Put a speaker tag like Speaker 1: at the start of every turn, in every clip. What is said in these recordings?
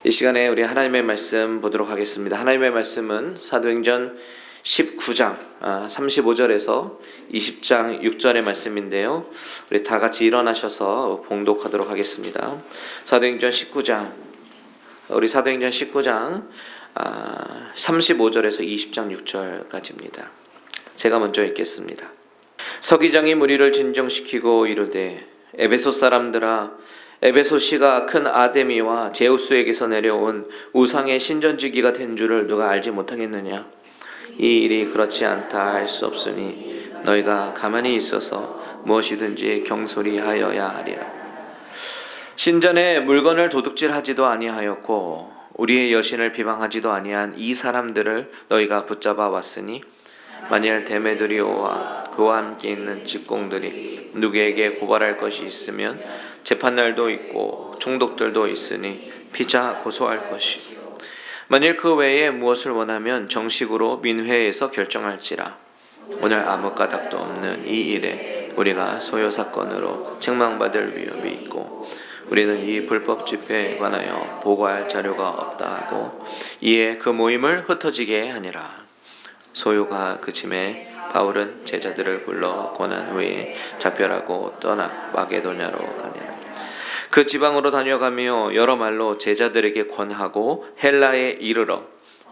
Speaker 1: 이 시간에 우리 하나님의 말씀 보도록 하겠습니다. 하나님의 말씀은 사도행전 19장 35절에서 20장 6절의 말씀인데요. 우리 다 같이 일어나셔서 봉독하도록 하겠습니다. 사도행전 19장 35절에서 20장 6절까지입니다. 제가 먼저 읽겠습니다. 서기장이 무리를 진정시키고 이르되 에베소 사람들아, 에베소시가 큰 아데미와 제우스에게서 내려온 우상의 신전지기가 된 줄을 누가 알지 못하겠느냐? 이 일이 그렇지 않다 할 수 없으니 너희가 가만히 있어서 무엇이든지 경솔히하여야 하리라. 신전에 물건을 도둑질하지도 아니하였고 우리의 여신을 비방하지도 아니한 이 사람들을 너희가 붙잡아 왔으니 만일 데메드리오와 그와 함께 있는 직공들이 누구에게 고발할 것이 있으면 재판날도 있고 총독들도 있으니 피차 고소할 것이. 만일 그 외에 무엇을 원하면 정식으로 민회에서 결정할지라. 오늘 아무 까닭도 없는 이 일에 우리가 소요 사건으로 책망받을 위험이 있고 우리는 이 불법 집회에 관하여 보고할 자료가 없다 하고 이에 그 모임을 흩어지게 하니라. 소요가 그침에 바울은 제자들을 불러 고난 후에 작별하고 떠나 마게도냐로 가니라. 그 지방으로 다녀가며 여러 말로 제자들에게 권하고 헬라에 이르러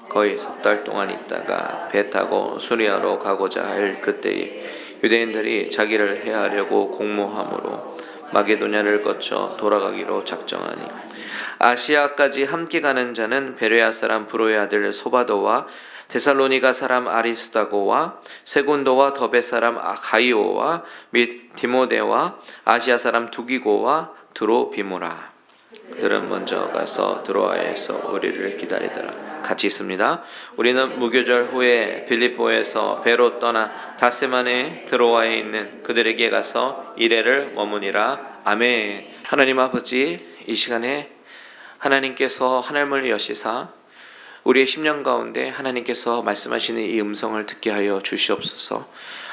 Speaker 1: 거의 석 달 동안 있다가 배 타고 수리아로 가고자 할 그때에 유대인들이 자기를 해하려고 공모함으로 마게도냐를 거쳐 돌아가기로 작정하니 아시아까지 함께 가는 자는 베레아 사람 브로의 아들 소바도와 데살로니가 사람 아리스다고와 세군도와 더베 사람 가이오와 및 디모데와 아시아 사람 두기고와 드로비모라. 그들은 먼저 가서 드로아에서 우리를 기다리더라. 같이 있습니다. 우리는 무교절 후에 빌립보에서 배로 떠나 다세만의 드로아에 있는 그들에게 가서 이레를 머무니라. 아멘. 하나님 아버지, 이 시간에 하나님께서 하늘문을 여시사 우리의 심령 가운데 하나님께서 말씀하시는 이 음성을 듣게 하여 주시옵소서.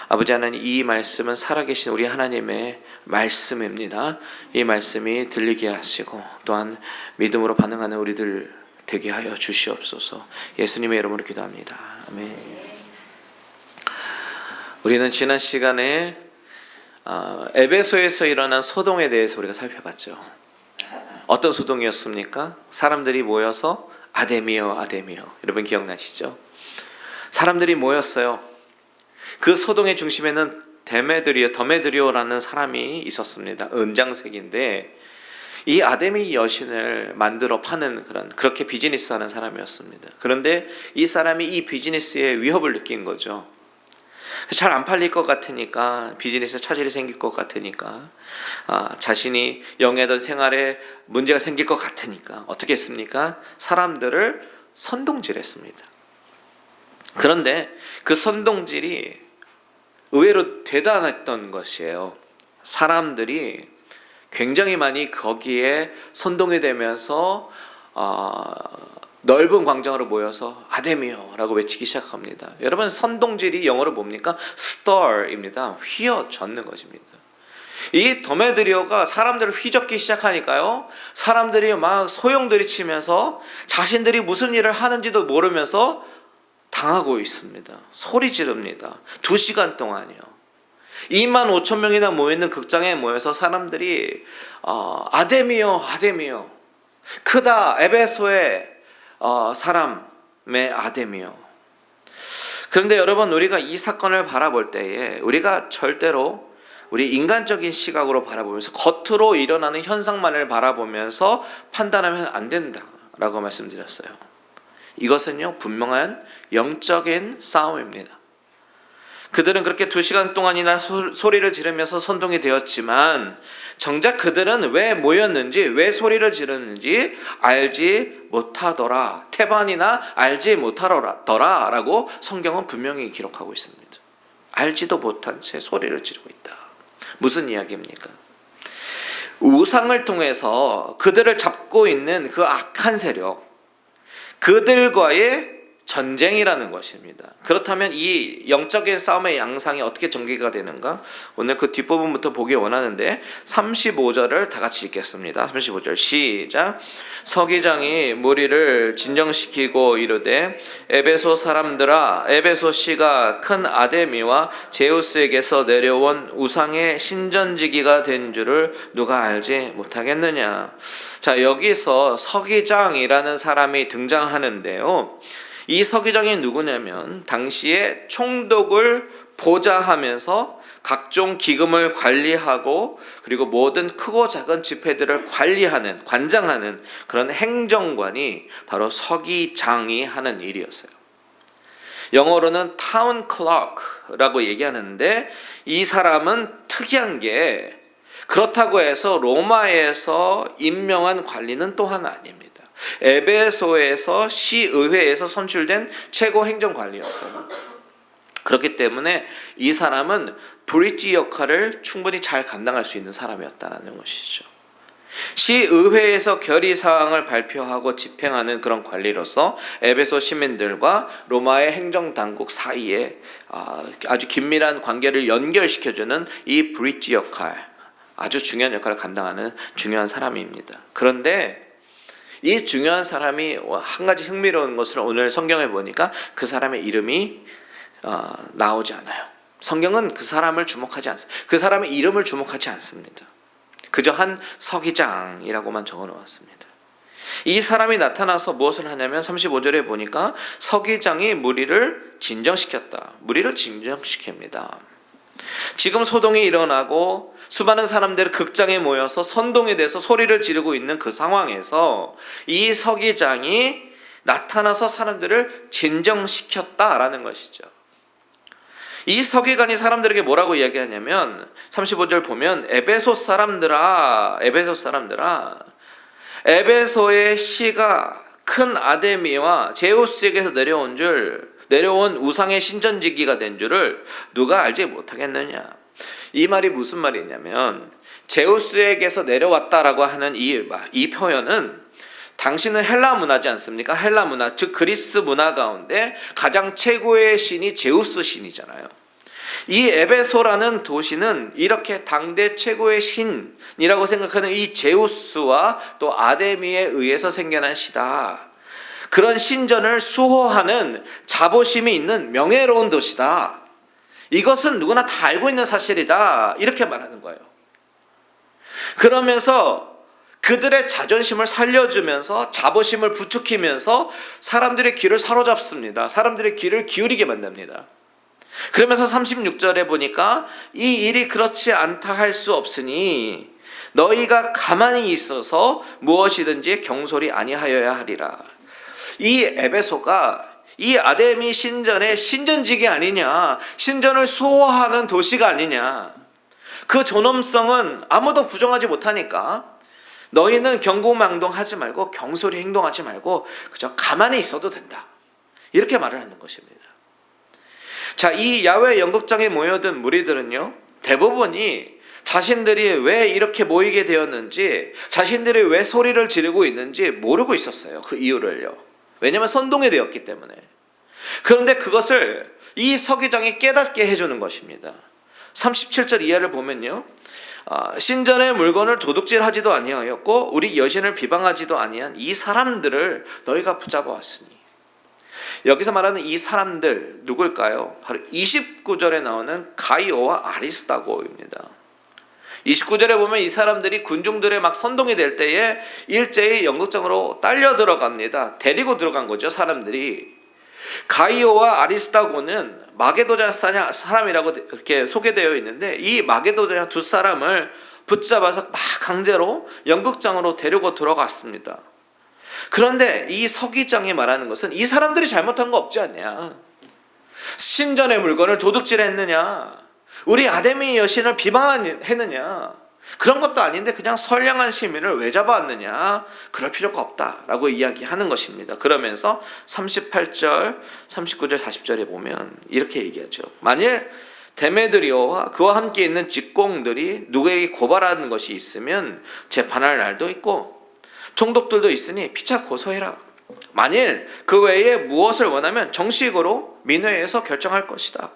Speaker 1: 아버지 하나님, 이 말씀은 살아계신 우리 하나님의 말씀입니다. 이 말씀이 들리게 하시고 또한 믿음으로 반응하는 우리들 되게 하여 주시옵소서. 예수님의 이름으로 기도합니다. 아멘. 우리는 지난 시간에 에베소에서 일어난 소동에 대해서 우리가 살펴봤죠. 어떤 소동이었습니까? 사람들이 모여서 아데미오 여러분 기억나시죠? 사람들이 모였어요. 그 소동의 중심에는 더메드리오라는 사람이 있었습니다. 은장색인데 이 아데미 여신을 만들어 파는 그렇게 비즈니스하는 사람이었습니다. 그런데 이 사람이 이 비즈니스에 위협을 느낀 거죠. 잘 안 팔릴 것 같으니까, 비즈니스에 차질이 생길 것 같으니까, 자신이 영예하던 생활에 문제가 생길 것 같으니까 어떻게 했습니까? 사람들을 선동질했습니다. 그런데 그 선동질이 의외로 대단했던 것이에요. 사람들이 굉장히 많이 거기에 선동이 되면서 넓은 광장으로 모여서 아데미오라고 외치기 시작합니다. 여러분, 선동질이 영어로 뭡니까? stir입니다. 휘어젓는 것입니다. 이 더메드리오가 사람들을 휘젓기 시작하니까요, 사람들이 막 소용돌이치면서 자신들이 무슨 일을 하는지도 모르면서 당하고 있습니다. 소리 지릅니다. 2시간 동안이요. 25,000명이나 모이는 극장에 모여서 사람들이 아데미오 크다, 에베소의 사람의 아데미오. 그런데 여러분, 우리가 이 사건을 바라볼 때에 우리가 절대로 우리 인간적인 시각으로 바라보면서 겉으로 일어나는 현상만을 바라보면서 판단하면 안 된다라고 말씀드렸어요. 이것은요, 분명한 영적인 싸움입니다. 그들은 그렇게 2시간 동안이나 소리를 지르면서 선동이 되었지만 정작 그들은 왜 모였는지, 왜 소리를 지르는지 알지 못하더라. 태반이나 알지 못하더라 라고 성경은 분명히 기록하고 있습니다. 알지도 못한 채 소리를 지르고 있다. 무슨 이야기입니까? 우상을 통해서 그들을 잡고 있는 그 악한 세력, 그들과의 전쟁이라는 것입니다. 그렇다면 이 영적인 싸움의 양상이 어떻게 전개가 되는가? 오늘 그 뒷부분부터 보기 원하는데 35절을 다 같이 읽겠습니다. 35절 시작. 서기장이 무리를 진정시키고 이르되 에베소 사람들아, 에베소 씨가 큰 아데미와 제우스에게서 내려온 우상의 신전지기가 된 줄을 누가 알지 못하겠느냐. 자, 여기서 서기장이라는 사람이 등장하는데요. 이 서기장이 누구냐면 당시에 총독을 보좌하면서 각종 기금을 관리하고 그리고 모든 크고 작은 집회들을 관리하는, 관장하는 그런 행정관이 바로 서기장이 하는 일이었어요. 영어로는 타운 클럭라고 얘기하는데 이 사람은 특이한 게 그렇다고 해서 로마에서 임명한 관리는 또한 아닙니다. 에베소에서 시의회에서 선출된 최고 행정관리였어요. 그렇기 때문에 이 사람은 브릿지 역할을 충분히 잘 감당할 수 있는 사람이었다는 것이죠. 시의회에서 결의사항을 발표하고 집행하는 그런 관리로서 에베소 시민들과 로마의 행정당국 사이에 아주 긴밀한 관계를 연결시켜주는 이 브릿지 역할, 아주 중요한 역할을 감당하는 중요한 사람입니다. 그런데 이 중요한 사람이 한 가지 흥미로운 것을 오늘 성경에 보니까 그 사람의 이름이 나오지 않아요. 성경은 그 사람을 주목하지 않습니다. 그 사람의 이름을 주목하지 않습니다. 그저 한 서기장이라고만 적어 놓았습니다. 이 사람이 나타나서 무엇을 하냐면 35절에 보니까 서기장이 무리를 진정시켰다. 무리를 진정시킵니다. 지금 소동이 일어나고 수많은 사람들이 극장에 모여서 선동에 대해서 소리를 지르고 있는 그 상황에서 이 서기장이 나타나서 사람들을 진정시켰다라는 것이죠. 이 서기관이 사람들에게 뭐라고 이야기하냐면 35절 보면 에베소 사람들아, 에베소의 씨가 큰 아데미와 제우스에게서 내려온 우상의 신전지기가 된 줄을 누가 알지 못하겠느냐. 이 말이 무슨 말이냐면 제우스에게서 내려왔다라고 하는 이 표현은 당신은 헬라 문화지 않습니까? 헬라 문화, 즉 그리스 문화 가운데 가장 최고의 신이 제우스 신이잖아요. 이 에베소라는 도시는 이렇게 당대 최고의 신이라고 생각하는 이 제우스와 또 아데미에 의해서 생겨난 시다. 그런 신전을 수호하는 자부심이 있는 명예로운 도시다. 이것은 누구나 다 알고 있는 사실이다. 이렇게 말하는 거예요. 그러면서 그들의 자존심을 살려주면서 자부심을 부추기면서 사람들의 귀를 사로잡습니다. 사람들의 귀를 기울이게 만듭니다. 그러면서 36절에 보니까 이 일이 그렇지 않다 할 수 없으니 너희가 가만히 있어서 무엇이든지 경솔히 아니하여야 하리라. 이 에베소가 이 아데미 신전의 신전지기 아니냐, 신전을 수호하는 도시가 아니냐, 그 존엄성은 아무도 부정하지 못하니까 너희는 경고망동하지 말고 경솔히 행동하지 말고 그저 가만히 있어도 된다. 이렇게 말을 하는 것입니다. 자, 이 야외 연극장에 모여든 무리들은요, 대부분이 자신들이 왜 이렇게 모이게 되었는지, 자신들이 왜 소리를 지르고 있는지 모르고 있었어요. 그 이유를요. 왜냐하면 선동이 되었기 때문에. 그런데 그것을 이 서기장이 깨닫게 해주는 것입니다. 37절 이하를 보면요, 신전의 물건을 도둑질하지도 아니하였고 우리 여신을 비방하지도 아니한 이 사람들을 너희가 붙잡아왔으니. 여기서 말하는 이 사람들 누굴까요? 바로 29절에 나오는 가이오와 아리스다고입니다. 29절에 보면 이 사람들이 군중들의 막 선동이 될 때에 일제히 연극장으로 딸려 들어갑니다. 데리고 들어간 거죠, 사람들이. 가이오와 아리스다고는 마게도냐 사람이라고 이렇게 소개되어 있는데 이 마게도냐 두 사람을 붙잡아서 막 강제로 연극장으로 데리고 들어갔습니다. 그런데 이 서기장이 말하는 것은 이 사람들이 잘못한 거 없지 않냐, 신전의 물건을 도둑질했느냐, 우리 아데미 여신을 비방했느냐, 그런 것도 아닌데 그냥 선량한 시민을 왜 잡아왔느냐, 그럴 필요가 없다라고 이야기하는 것입니다. 그러면서 38절, 39절, 40절에 보면 이렇게 얘기하죠. 만일 데메드리오와 그와 함께 있는 직공들이 누구에게 고발하는 것이 있으면 재판할 날도 있고 총독들도 있으니 피차 고소해라. 만일 그 외에 무엇을 원하면 정식으로 민회에서 결정할 것이다.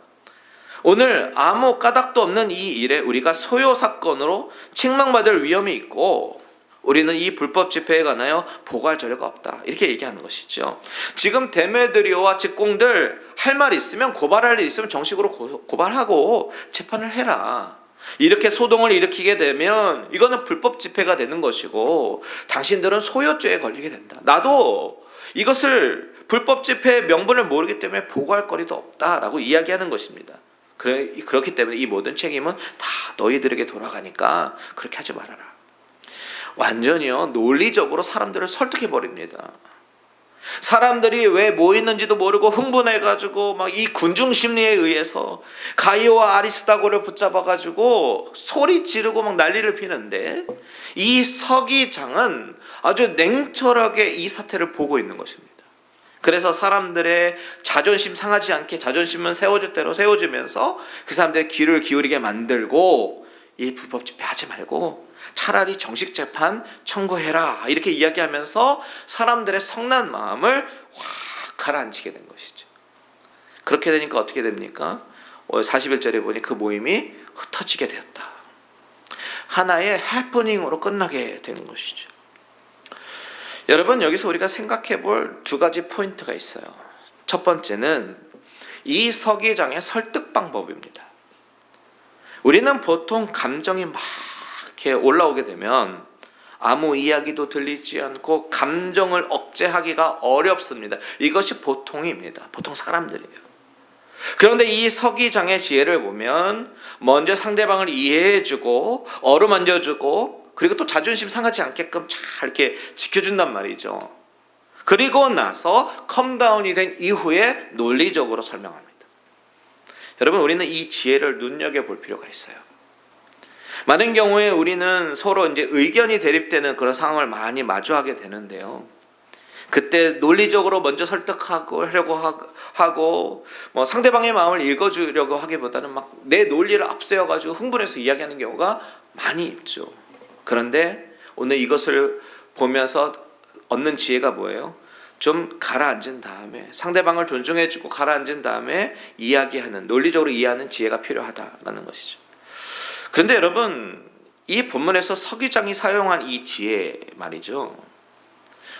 Speaker 1: 오늘 아무 까닭도 없는 이 일에 우리가 소요 사건으로 책망받을 위험이 있고 우리는 이 불법 집회에 관하여 보고할 자료가 없다. 이렇게 얘기하는 것이죠. 지금 데메드리오와 직공들 할 말 있으면 고발할 일 있으면 정식으로 고발하고 재판을 해라. 이렇게 소동을 일으키게 되면 이거는 불법 집회가 되는 것이고 당신들은 소요죄에 걸리게 된다. 나도 이것을 불법 집회의 명분을 모르기 때문에 보고할 거리도 없다라고 이야기하는 것입니다. 그렇기 때문에 이 모든 책임은 다 너희들에게 돌아가니까 그렇게 하지 말아라. 완전히요 논리적으로 사람들을 설득해버립니다. 사람들이 왜 모이는지도 모르고 흥분해가지고 막 이 군중 심리에 의해서 가이오와 아리스다고를 붙잡아가지고 소리 지르고 막 난리를 피는데 이 서기장은 아주 냉철하게 이 사태를 보고 있는 것입니다. 그래서 사람들의 자존심 상하지 않게 자존심은 세워줄 대로 세워주면서 그 사람들의 귀를 기울이게 만들고 이 불법 집회 하지 말고 차라리 정식 재판 청구해라 이렇게 이야기하면서 사람들의 성난 마음을 확 가라앉히게 된 것이죠. 그렇게 되니까 어떻게 됩니까? 41절에 보니 그 모임이 흩어지게 되었다. 하나의 해프닝으로 끝나게 되는 것이죠. 여러분 여기서 우리가 생각해 볼 두 가지 포인트가 있어요. 첫 번째는 이 서기장의 설득 방법입니다. 우리는 보통 감정이 막 이렇게 올라오게 되면 아무 이야기도 들리지 않고 감정을 억제하기가 어렵습니다. 이것이 보통입니다. 보통 사람들이에요. 그런데 이 서기장의 지혜를 보면 먼저 상대방을 이해해주고 어루만져주고 그리고 또 자존심 상하지 않게끔 잘 이렇게 지켜준단 말이죠. 그리고 나서 컴다운이 된 이후에 논리적으로 설명합니다. 여러분 우리는 이 지혜를 눈여겨볼 필요가 있어요. 많은 경우에 우리는 서로 이제 의견이 대립되는 그런 상황을 많이 마주하게 되는데요. 그때 논리적으로 먼저 설득하고 하려고 하고 뭐 상대방의 마음을 읽어주려고 하기보다는 막 내 논리를 앞세워가지고 흥분해서 이야기하는 경우가 많이 있죠. 그런데 오늘 이것을 보면서 얻는 지혜가 뭐예요? 좀 가라앉은 다음에 상대방을 존중해주고 가라앉은 다음에 이야기하는 논리적으로 이해하는 지혜가 필요하다라는 것이죠. 그런데 여러분 이 본문에서 서기장이 사용한 이 지혜 말이죠.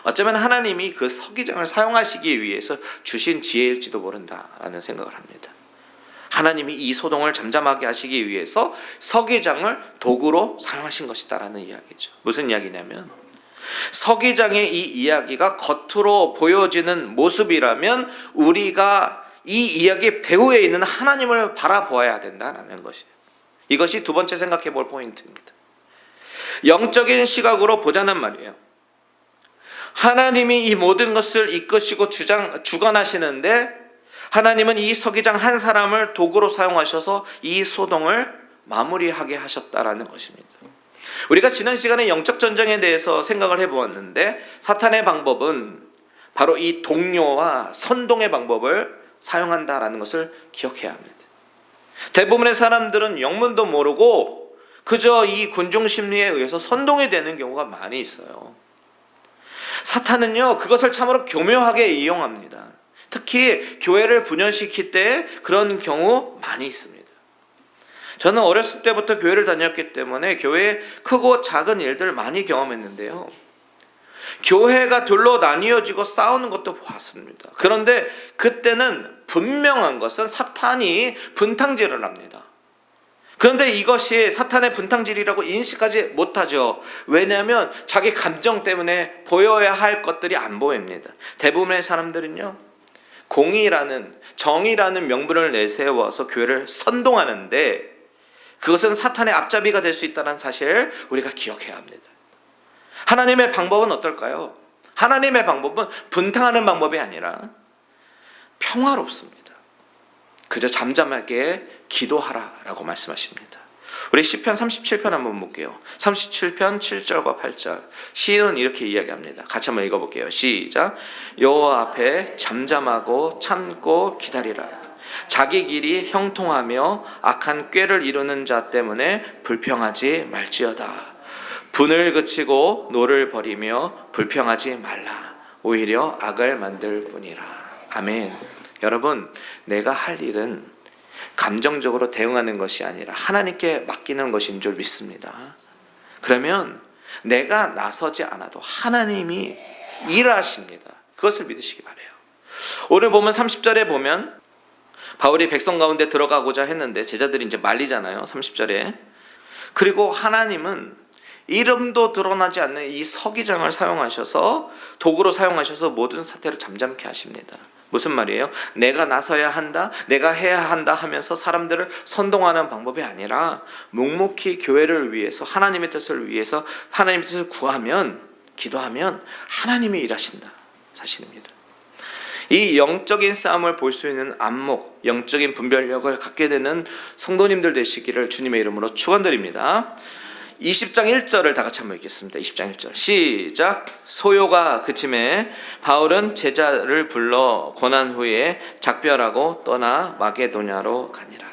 Speaker 1: 어쩌면 하나님이 그 서기장을 사용하시기 위해서 주신 지혜일지도 모른다라는 생각을 합니다. 하나님이 이 소동을 잠잠하게 하시기 위해서 서기장을 도구로 사용하신 것이다라는 이야기죠. 무슨 이야기냐면 서기장의 이 이야기가 겉으로 보여지는 모습이라면 우리가 이 이야기 배후에 있는 하나님을 바라보아야 된다는 것이에요. 이것이 두 번째 생각해 볼 포인트입니다. 영적인 시각으로 보자는 말이에요. 하나님이 이 모든 것을 이끄시고 주관하시는데 하나님은 이 서기장 한 사람을 도구로 사용하셔서 이 소동을 마무리하게 하셨다라는 것입니다. 우리가 지난 시간에 영적 전쟁에 대해서 생각을 해보았는데 사탄의 방법은 바로 이 동료와 선동의 방법을 사용한다라는 것을 기억해야 합니다. 대부분의 사람들은 영문도 모르고 그저 이 군중 심리에 의해서 선동이 되는 경우가 많이 있어요. 사탄은요 그것을 참으로 교묘하게 이용합니다. 특히 교회를 분열시킬 때 그런 경우 많이 있습니다. 저는 어렸을 때부터 교회를 다녔기 때문에 교회의 크고 작은 일들을 많이 경험했는데요. 교회가 둘로 나뉘어지고 싸우는 것도 보았습니다. 그런데 그때는 분명한 것은 사탄이 분탕질을 합니다. 그런데 이것이 사탄의 분탕질이라고 인식하지 못하죠. 왜냐하면 자기 감정 때문에 보여야 할 것들이 안 보입니다. 대부분의 사람들은요 공의라는 정의라는 명분을 내세워서 교회를 선동하는데 그것은 사탄의 앞잡이가 될 수 있다는 사실을 우리가 기억해야 합니다. 하나님의 방법은 어떨까요? 하나님의 방법은 분탕하는 방법이 아니라 평화롭습니다. 그저 잠잠하게 기도하라라고 말씀하십니다. 우리 시편 37편 한번 볼게요. 37편 7절과 8절 시인은 이렇게 이야기합니다. 같이 한번 읽어볼게요. 시작. 여호와 앞에 잠잠하고 참고 기다리라. 자기 길이 형통하며 악한 꾀를 이루는 자 때문에 불평하지 말지어다. 분을 그치고 노를 버리며 불평하지 말라. 오히려 악을 만들 뿐이라. 아멘. 여러분, 내가 할 일은 감정적으로 대응하는 것이 아니라 하나님께 맡기는 것인 줄 믿습니다. 그러면 내가 나서지 않아도 하나님이 일하십니다. 그것을 믿으시기 바라요. 오늘 보면 30절에 보면 바울이 백성 가운데 들어가고자 했는데 제자들이 이제 말리잖아요. 30절에. 그리고 하나님은 이름도 드러나지 않는 이 서기장을 사용하셔서 도구로 사용하셔서 모든 사태를 잠잠케 하십니다. 무슨 말이에요? 내가 나서야 한다, 내가 해야 한다 하면서 사람들을 선동하는 방법이 아니라 묵묵히 교회를 위해서 하나님의 뜻을 위해서 하나님의 뜻을 구하면, 기도하면 하나님이 일하신다 사실입니다. 이 영적인 싸움을 볼 수 있는 안목, 영적인 분별력을 갖게 되는 성도님들 되시기를 주님의 이름으로 축원드립니다. 20장 1절을 다 같이 한번 읽겠습니다. 20장 1절 시작. 소요가 그침에 바울은 제자를 불러 권한 후에 작별하고 떠나 마게도냐로 가니라.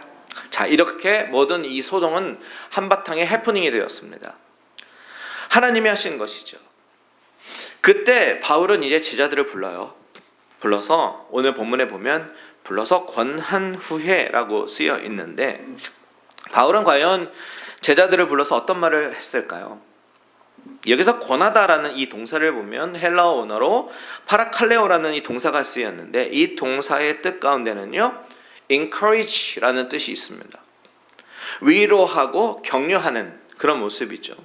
Speaker 1: 자, 이렇게 모든 이 소동은 한바탕의 해프닝이 되었습니다. 하나님이 하신 것이죠. 그때 바울은 이제 제자들을 불러서 오늘 본문에 보면 불러서 권한 후에라고 쓰여 있는데, 바울은 과연 제자들을 불러서 어떤 말을 했을까요? 여기서 권하다라는 이 동사를 보면 헬라어 언어로 파라칼레오라는 이 동사가 쓰였는데, 이 동사의 뜻 가운데는요 encourage라는 뜻이 있습니다. 위로하고 격려하는 그런 모습이죠.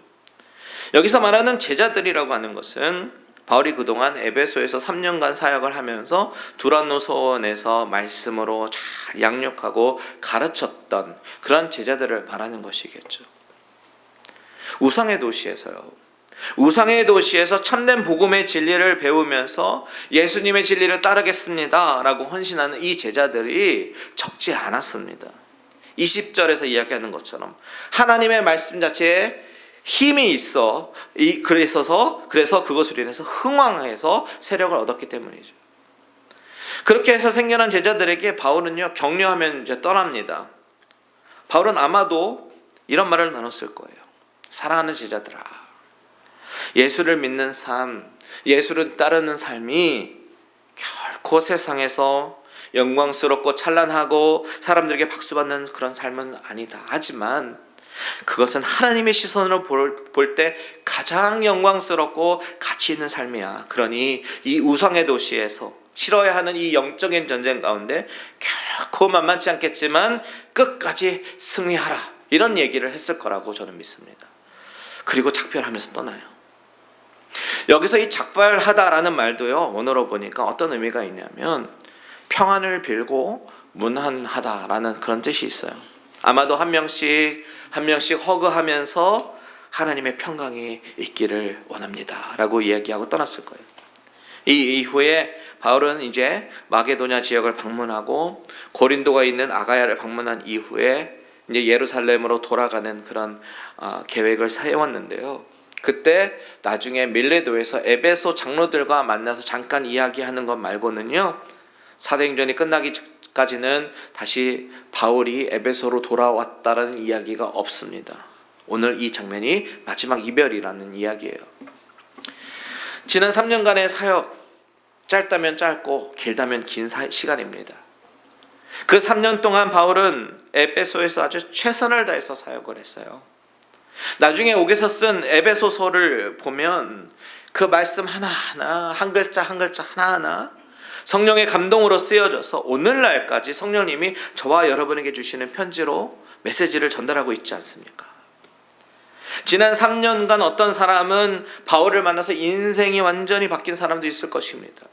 Speaker 1: 여기서 말하는 제자들이라고 하는 것은 바울이 그동안 에베소에서 3년간 사역을 하면서 두란노 소원에서 말씀으로 잘 양육하고 가르쳤던 그런 제자들을 말하는 것이겠죠. 우상의 도시에서요. 우상의 도시에서 참된 복음의 진리를 배우면서 예수님의 진리를 따르겠습니다 라고 헌신하는 이 제자들이 적지 않았습니다. 20절에서 이야기하는 것처럼 하나님의 말씀 자체에 힘이 있어 그래서 그것으로 인해서 흥왕해서 세력을 얻었기 때문이죠. 그렇게 해서 생겨난 제자들에게 바울은요 격려하면 이제 떠납니다. 바울은 아마도 이런 말을 나눴을 거예요. 사랑하는 제자들아, 예수를 믿는 삶, 예수를 따르는 삶이 결코 세상에서 영광스럽고 찬란하고 사람들에게 박수받는 그런 삶은 아니다. 하지만 그것은 하나님의 시선으로 볼 때 가장 영광스럽고 가치 있는 삶이야. 그러니 이 우상의 도시에서 치러야 하는 이 영적인 전쟁 가운데 결코 만만치 않겠지만 끝까지 승리하라, 이런 얘기를 했을 거라고 저는 믿습니다. 그리고 작별하면서 떠나요. 여기서 이 작별하다라는 말도요 언어로 보니까 어떤 의미가 있냐면 평안을 빌고 문안하다라는 그런 뜻이 있어요. 아마도 한 명씩 허그하면서 하나님의 평강이 있기를 원합니다 라고 이야기하고 떠났을 거예요. 이 이후에 바울은 이제 마게도냐 지역을 방문하고 고린도가 있는 아가야를 방문한 이후에 이제 예루살렘으로 돌아가는 그런 계획을 세웠는데요. 그때 나중에 밀레도에서 에베소 장로들과 만나서 잠깐 이야기하는 것 말고는요 사도행전이 끝나기까지는 다시 바울이 에베소로 돌아왔다는 이야기가 없습니다. 오늘 이 장면이 마지막 이별이라는 이야기예요. 지난 3년간의 사역, 짧다면 짧고 길다면 긴 시간입니다. 그 3년 동안 바울은 에베소에서 아주 최선을 다해서 사역을 했어요. 나중에 옥에서 쓴 에베소서를 보면 그 말씀 하나하나, 한 글자 한 글자 하나하나 성령의 감동으로 쓰여져서 오늘날까지 성령님이 저와 여러분에게 주시는 편지로 메시지를 전달하고 있지 않습니까? 지난 3년간 어떤 사람은 바울을 만나서 인생이 완전히 바뀐 사람도 있을 것입니다.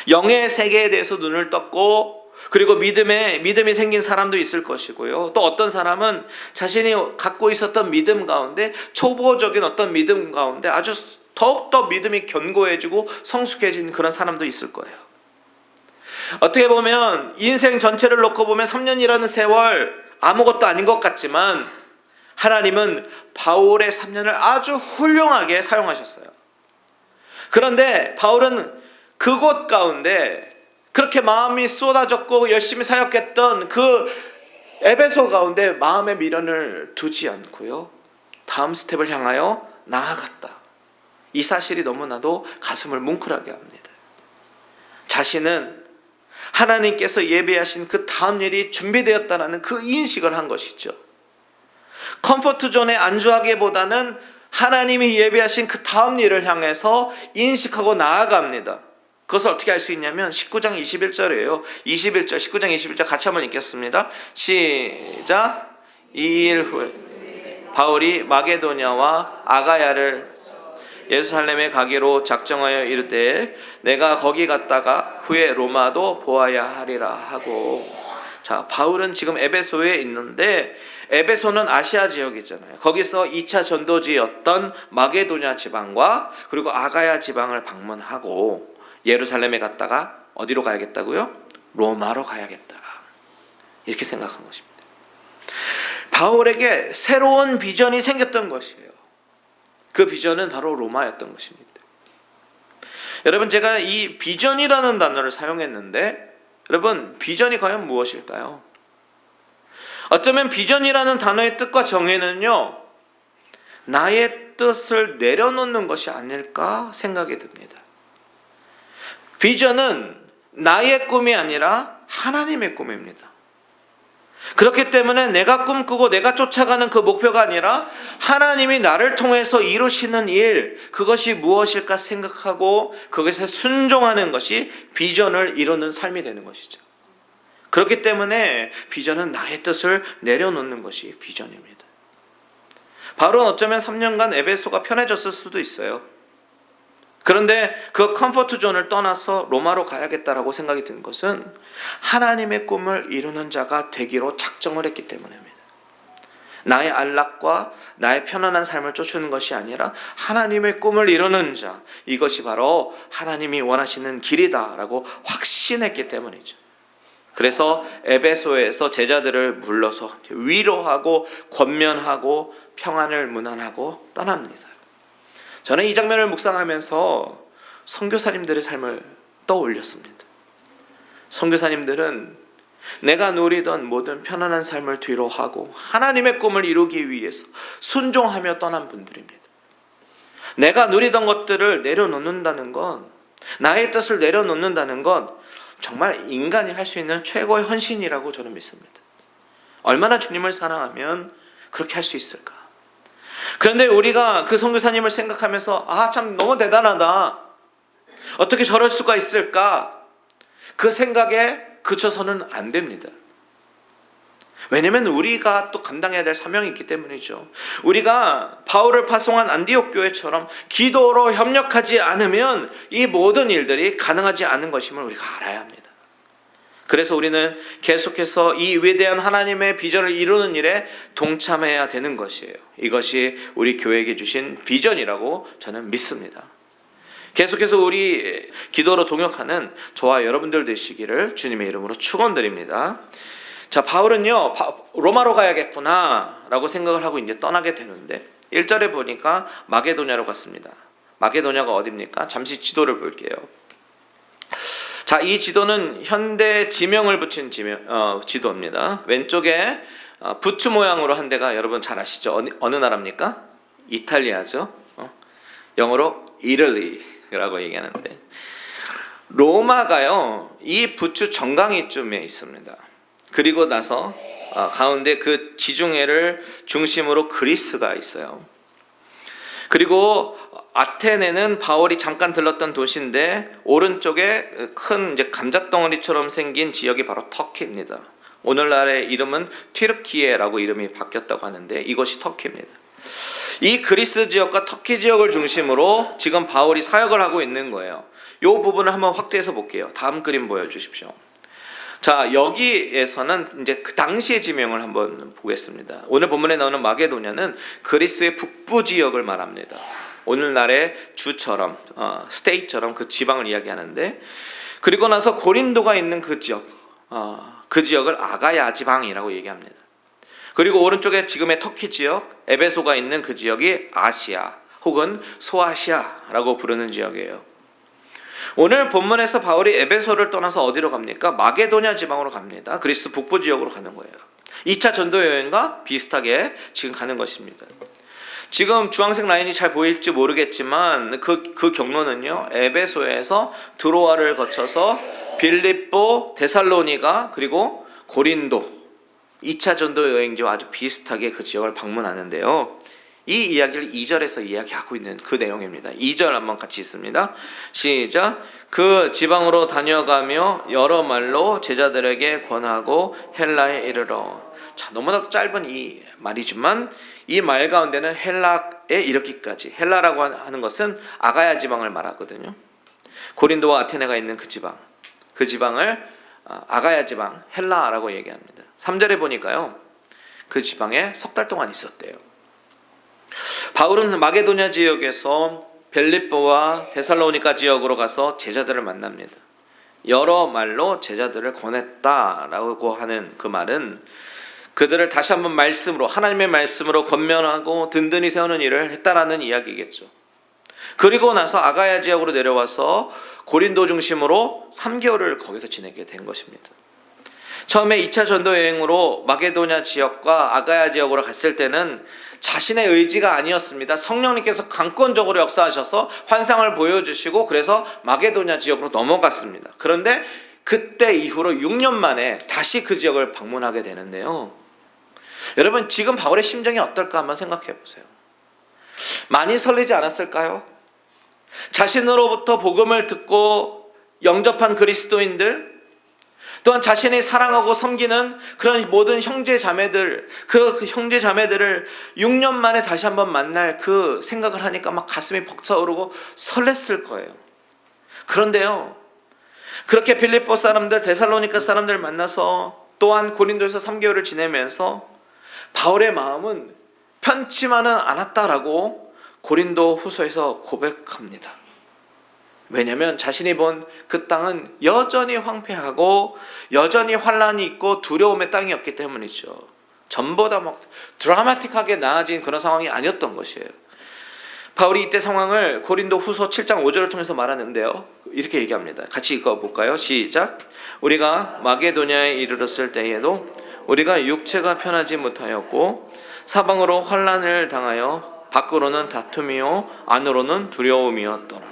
Speaker 1: 영의 세계에 대해서 눈을 떴고 그리고 믿음이 생긴 사람도 있을 것이고요. 또 어떤 사람은 자신이 갖고 있었던 믿음 가운데 초보적인 어떤 믿음 가운데 아주 더욱더 믿음이 견고해지고 성숙해진 그런 사람도 있을 거예요. 어떻게 보면 인생 전체를 놓고 보면 3년이라는 세월 아무것도 아닌 것 같지만 하나님은 바울의 3년을 아주 훌륭하게 사용하셨어요. 그런데 바울은 그곳 가운데 그렇게 마음이 쏟아졌고 열심히 사역했던 그 에베소 가운데 마음의 미련을 두지 않고요, 다음 스텝을 향하여 나아갔다. 이 사실이 너무나도 가슴을 뭉클하게 합니다. 자신은 하나님께서 예비하신 그 다음 일이 준비되었다는 그 인식을 한 것이죠. 컴포트 존에 안주하기보다는 하나님이 예비하신 그 다음 일을 향해서 인식하고 나아갑니다. 그것을 어떻게 알 수 있냐면 19장 21절이에요. 19장 21절 같이 한번 읽겠습니다. 시작. 2일 후에 바울이 마게도냐와 아가야를 예루살렘에 가기로 작정하여 이르되 내가 거기 갔다가 후에 로마도 보아야 하리라 하고. 자, 바울은 지금 에베소에 있는데 에베소는 아시아 지역이잖아요. 거기서 2차 전도지였던 마게도냐 지방과 그리고 아가야 지방을 방문하고 예루살렘에 갔다가 어디로 가야겠다고요? 로마로 가야겠다. 이렇게 생각한 것입니다. 바울에게 새로운 비전이 생겼던 것이에요. 그 비전은 바로 로마였던 것입니다. 여러분, 제가 이 비전이라는 단어를 사용했는데 여러분, 비전이 과연 무엇일까요? 어쩌면 비전이라는 단어의 뜻과 정의는요, 나의 뜻을 내려놓는 것이 아닐까 생각이 듭니다. 비전은 나의 꿈이 아니라 하나님의 꿈입니다. 그렇기 때문에 내가 꿈꾸고 내가 쫓아가는 그 목표가 아니라 하나님이 나를 통해서 이루시는 일, 그것이 무엇일까 생각하고 그것에 순종하는 것이 비전을 이루는 삶이 되는 것이죠. 그렇기 때문에 비전은 나의 뜻을 내려놓는 것이 비전입니다. 바울은 어쩌면 3년간 에베소가 편해졌을 수도 있어요. 그런데 그 컴포트 존을 떠나서 로마로 가야겠다라고 생각이 든 것은 하나님의 꿈을 이루는 자가 되기로 작정을 했기 때문입니다. 나의 안락과 나의 편안한 삶을 쫓는 것이 아니라 하나님의 꿈을 이루는 자, 이것이 바로 하나님이 원하시는 길이다라고 확신했기 때문이죠. 그래서 에베소에서 제자들을 불러서 위로하고 권면하고 평안을 문안하고 떠납니다. 저는 이 장면을 묵상하면서 선교사님들의 삶을 떠올렸습니다. 선교사님들은 내가 누리던 모든 편안한 삶을 뒤로 하고 하나님의 꿈을 이루기 위해서 순종하며 떠난 분들입니다. 내가 누리던 것들을 내려놓는다는 건, 나의 뜻을 내려놓는다는 건 정말 인간이 할 수 있는 최고의 헌신이라고 저는 믿습니다. 얼마나 주님을 사랑하면 그렇게 할 수 있을까? 그런데 우리가 그 선교사님을 생각하면서 참 너무 대단하다, 어떻게 저럴 수가 있을까, 그 생각에 그쳐서는 안 됩니다. 왜냐하면 우리가 또 감당해야 될 사명이 있기 때문이죠. 우리가 바울을 파송한 안디옥 교회처럼 기도로 협력하지 않으면 이 모든 일들이 가능하지 않은 것임을 우리가 알아야 합니다. 그래서 우리는 계속해서 이 위대한 하나님의 비전을 이루는 일에 동참해야 되는 것이에요. 이것이 우리 교회에게 주신 비전이라고 저는 믿습니다. 계속해서 우리 기도로 동역하는 저와 여러분들 되시기를 주님의 이름으로 축원드립니다. 자, 바울은요, 로마로 가야겠구나 라고 생각을 하고 이제 떠나게 되는데 1절에 보니까 마게도냐로 갔습니다. 마게도냐가 어디입니까? 잠시 지도를 볼게요. 자, 이 지도는 현대 지명을 붙인 지도입니다. 왼쪽에 부츠 모양으로 한 데가 여러분 잘 아시죠? 어느 나라입니까? 이탈리아죠. 영어로 이탈리라고 얘기하는데, 로마가요, 이 부츠 정강이쯤에 있습니다. 그리고 나서 가운데 그 지중해를 중심으로 그리스가 있어요. 그리고 아테네는 바울이 잠깐 들렀던 도시인데 오른쪽에 큰 이제 감자덩어리처럼 생긴 지역이 바로 터키입니다. 오늘날의 이름은 튀르키예라고 이름이 바뀌었다고 하는데 이것이 터키입니다. 이 그리스 지역과 터키 지역을 중심으로 지금 바울이 사역을 하고 있는 거예요. 이 부분을 한번 확대해서 볼게요. 다음 그림 보여주십시오. 자, 여기에서는 이제 그 당시의 지명을 한번 보겠습니다. 오늘 본문에 나오는 마게도냐는 그리스의 북부 지역을 말합니다. 오늘날의 주처럼, 스테이트처럼 그 지방을 이야기하는데, 그리고 나서 고린도가 있는 그 지역, 그 지역을 아가야 지방이라고 얘기합니다. 그리고 오른쪽에 지금의 터키 지역, 에베소가 있는 그 지역이 아시아 혹은 소아시아라고 부르는 지역이에요. 오늘 본문에서 바울이 에베소를 떠나서 어디로 갑니까? 마게도냐 지방으로 갑니다. 그리스 북부 지역으로 가는 거예요. 2차 전도 여행과 비슷하게 지금 가는 것입니다. 지금 주황색 라인이 잘 보일지 모르겠지만 그 경로는요, 에베소에서 드로아를 거쳐서 빌립보, 데살로니가, 그리고 고린도 2차 전도 여행지와 아주 비슷하게 그 지역을 방문하는데요. 이 이야기를 2절에서 이야기하고 있는 그 내용입니다. 2절 한번 같이 있습니다. 시작. 그 지방으로 다녀가며 여러 말로 제자들에게 권하고 헬라에 이르러. 자, 너무나도 짧은 이 말이지만 이 말 가운데는 헬라에 이르기까지, 헬라라고 하는 것은 아가야 지방을 말하거든요. 고린도와 아테네가 있는 그 지방을 아가야 지방, 헬라라고 얘기합니다. 3절에 보니까요, 그 지방에 석 달 동안 있었대요. 바울은 마게도냐 지역에서 빌립보와 데살로니가 지역으로 가서 제자들을 만납니다. 여러 말로 제자들을 권했다라고 하는 그 말은 그들을 다시 한번 말씀으로, 하나님의 말씀으로 권면하고 든든히 세우는 일을 했다라는 이야기겠죠. 그리고 나서 아가야 지역으로 내려와서 고린도 중심으로 3개월을 거기서 지내게 된 것입니다. 처음에 2차 전도 여행으로 마게도냐 지역과 아가야 지역으로 갔을 때는 자신의 의지가 아니었습니다. 성령님께서 강권적으로 역사하셔서 환상을 보여주시고 그래서 마게도냐 지역으로 넘어갔습니다. 그런데 그때 이후로 6년 만에 다시 그 지역을 방문하게 되는데요. 여러분, 지금 바울의 심정이 어떨까 한번 생각해 보세요. 많이 설레지 않았을까요? 자신으로부터 복음을 듣고 영접한 그리스도인들, 또한 자신이 사랑하고 섬기는 그런 모든 형제 자매들, 그 형제 자매들을 6년 만에 다시 한번 만날 그 생각을 하니까 막 가슴이 벅차오르고 설렜을 거예요. 그런데요, 그렇게 빌립보 사람들, 데살로니가 사람들 만나서 또한 고린도에서 3개월을 지내면서 바울의 마음은 편치만은 않았다라고 고린도 후서에서 고백합니다. 왜냐하면 자신이 본 그 땅은 여전히 황폐하고 여전히 환란이 있고 두려움의 땅이었기 때문이죠. 전보다 막 드라마틱하게 나아진 그런 상황이 아니었던 것이에요. 바울이 이때 상황을 고린도 후서 7장 5절을 통해서 말하는데요, 이렇게 얘기합니다. 같이 읽어볼까요? 시작. 우리가 마게도냐에 이르렀을 때에도 우리가 육체가 편하지 못하였고 사방으로 환란을 당하여 밖으로는 다툼이요 안으로는 두려움이었더라.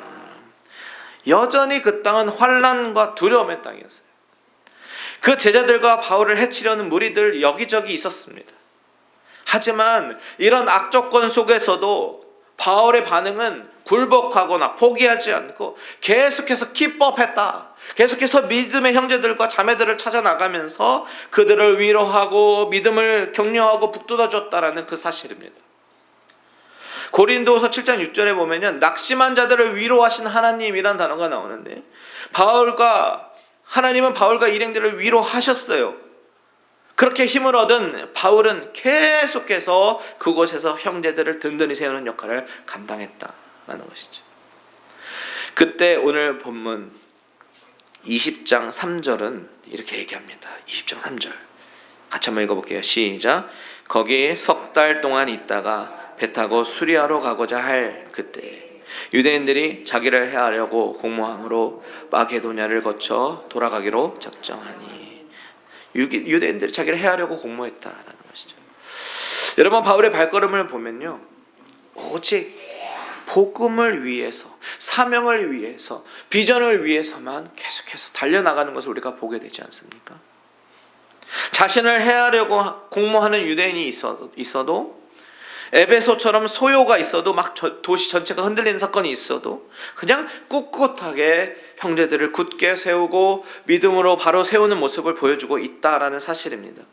Speaker 1: 여전히 그 땅은 환란과 두려움의 땅이었어요. 그 제자들과 바울을 해치려는 무리들 여기저기 있었습니다. 하지만 이런 악조건 속에서도 바울의 반응은 굴복하거나 포기하지 않고 계속해서 기법했다. 계속해서 믿음의 형제들과 자매들을 찾아 나가면서 그들을 위로하고 믿음을 격려하고 북돋아줬다라는 그 사실입니다. 고린도서 7장 6절에 보면요, 낙심한 자들을 위로하신 하나님이란 단어가 나오는데 하나님은 바울과 일행들을 위로하셨어요. 그렇게 힘을 얻은 바울은 계속해서 그곳에서 형제들을 든든히 세우는 역할을 감당했다라는 것이죠. 그때 오늘 본문 20장 3절은 이렇게 얘기합니다. 20장 3절 같이 한번 읽어볼게요. 시작. 거기에 석 달 동안 있다가 배 타고 수리하러 가고자 할 그때 유대인들이 자기를 해하려고 공모함으로 마게도냐를 거쳐 돌아가기로 작정하니. 유대인들이 자기를 해하려고 공모했다라는 것이죠. 여러분, 바울의 발걸음을 보면요, 오직 복음을 위해서, 사명을 위해서, 비전을 위해서만 계속해서 달려나가는 것을 우리가 보게 되지 않습니까? 자신을 해하려고 공모하는 유대인이 있어도 에베소처럼 소요가 있어도 막 도시 전체가 흔들리는 사건이 있어도 그냥 꿋꿋하게 형제들을 굳게 세우고 믿음으로 바로 세우는 모습을 보여주고 있다라는 사실입니다.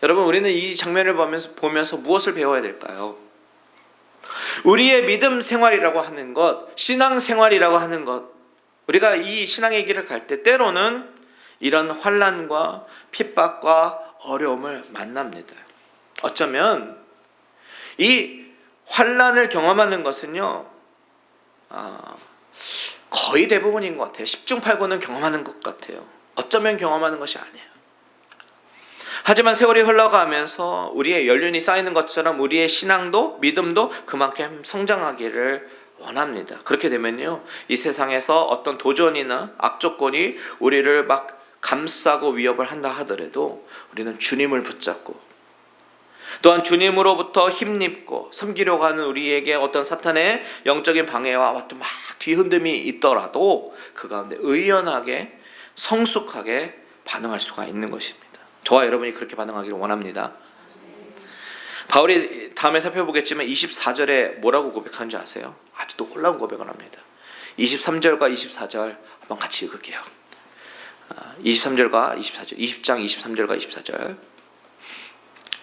Speaker 1: 여러분, 우리는 이 장면을 보면서 무엇을 배워야 될까요? 우리의 믿음 생활이라고 하는 것, 신앙 생활이라고 하는 것, 우리가 이 신앙의 길을 갈 때 때로는 이런 환난과 핍박과 어려움을 만납니다. 어쩌면 이 환난을 경험하는 것은요, 거의 대부분인 것 같아요. 10중 8구는 경험하는 것 같아요. 어쩌면 경험하는 것이 아니에요. 하지만 세월이 흘러가면서 우리의 연륜이 쌓이는 것처럼 우리의 신앙도 믿음도 그만큼 성장하기를 원합니다. 그렇게 되면요, 이 세상에서 어떤 도전이나 악조건이 우리를 막 감싸고 위협을 한다 하더라도 우리는 주님을 붙잡고 또한 주님으로부터 힘입고 섬기려고 하는 우리에게 어떤 사탄의 영적인 방해와 어떤 막 뒤흔듦이 있더라도 그 가운데 의연하게 성숙하게 반응할 수가 있는 것입니다. 저와 여러분이 그렇게 반응하기를 원합니다. 바울이 다음에 살펴보겠지만 24절에 뭐라고 고백하는지 아세요? 아주 놀라운 고백을 합니다. 23절과 24절 한번 같이 읽을게요. 23절과 24절, 20장 23절과 24절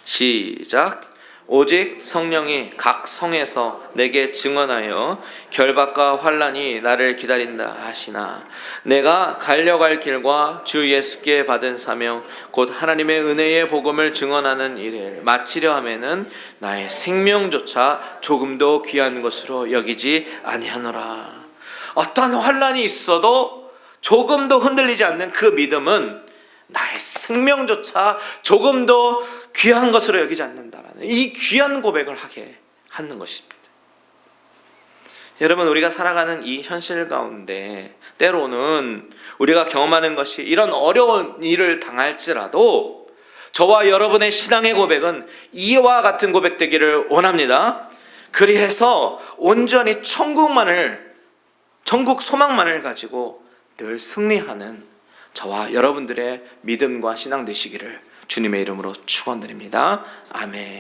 Speaker 1: 시작. 오직 성령이 각 성에서 내게 증언하여 결박과 환난이 나를 기다린다 하시나 내가 갈려갈 길과 주 예수께 받은 사명 곧 하나님의 은혜의 복음을 증언하는 일을 마치려 하면은 나의 생명조차 조금도 귀한 것으로 여기지 아니하노라. 어떠한 환난이 있어도 조금도 흔들리지 않는 그 믿음은 나의 생명조차 조금도 귀한 것으로 여기지 않는다라는 이 귀한 고백을 하게 하는 것입니다. 여러분, 우리가 살아가는 이 현실 가운데 때로는 우리가 경험하는 것이 이런 어려운 일을 당할지라도 저와 여러분의 신앙의 고백은 이와 같은 고백 되기를 원합니다. 그리해서 온전히 천국 소망만을 가지고 늘 승리하는 저와 여러분들의 믿음과 신앙 되시기를 주님의 이름으로 축원드립니다. 아멘.